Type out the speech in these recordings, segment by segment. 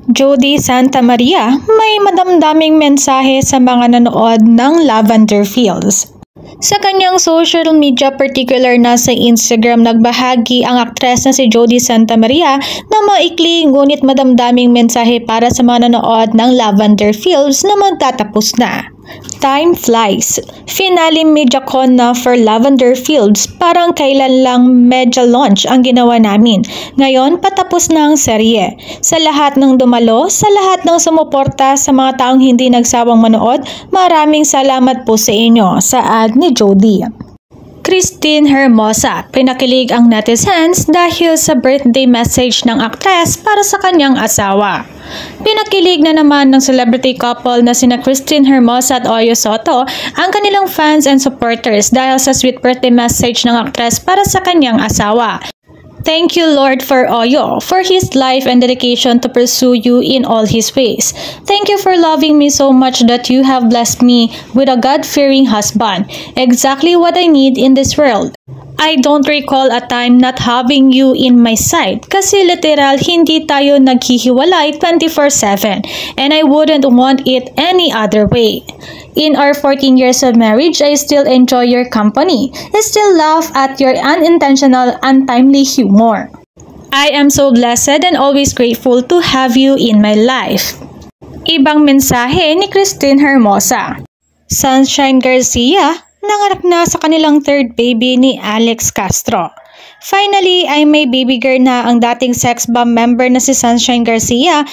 Jody Santa Maria may madamdaming mensahe sa mga nanood ng Lavender Fields. Sa kanyang social media, particular na sa Instagram, nagbahagi ang aktres na si Jody Santa Maria na maikli ngunit madamdaming mensahe para sa mga nanood ng Lavender Fields na magtatapos na. Time flies. Finale MediaCon na for Lavender Fields. Parang kailan lang media launch ang ginawa namin. Ngayon, patapos na ang serye. Sa lahat ng dumalo, sa lahat ng sumuporta, sa mga taong hindi nagsawang manood, maraming salamat po sa inyo, saad ni Jody. Christine Hermosa, pinakilig ang netizens dahil sa birthday message ng aktres para sa kanyang asawa. Pinakilig na naman ng celebrity couple na sina Christine Hermosa at Oyo Soto ang kanilang fans and supporters dahil sa sweet birthday message ng aktres para sa kanyang asawa. Thank you, Lord, for Oyo, for his life and dedication to pursue you in all his ways. Thank you for loving me so much that you have blessed me with a God-fearing husband, exactly what I need in this world. I don't recall a time not having you in my side kasi literal hindi tayo naghihiwalay 24/7 and I wouldn't want it any other way. In our 14 years of marriage, I still enjoy your company. I still laugh at your unintentional, untimely humor. I am so blessed and always grateful to have you in my life. Ibang mensahe ni Christine Hermosa. Sunshine Garcia, nanganak na sa kanilang third baby ni Alex Castro. Finally ay may baby girl na ang dating sex bomb member na si Sunshine Garcia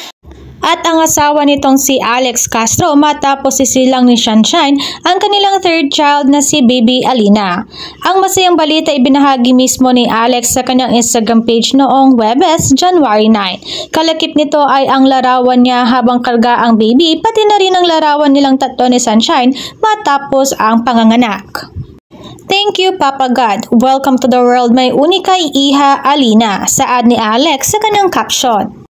at ang asawa nitong si Alex Castro matapos isilang ni Sunshine ang kanilang third child na si Baby Alina. Ang masayang balita ibinahagi mismo ni Alex sa kanyang Instagram page noong Huwebes, January 9. Kalakip nito ay ang larawan niya habang karga ang baby, pati na rin ang larawan nilang tatlo ni Sunshine matapos ang panganganak. Thank you, Papa God. Welcome to the world, my unikay iha Alina, saad ni Alex sa kanyang caption.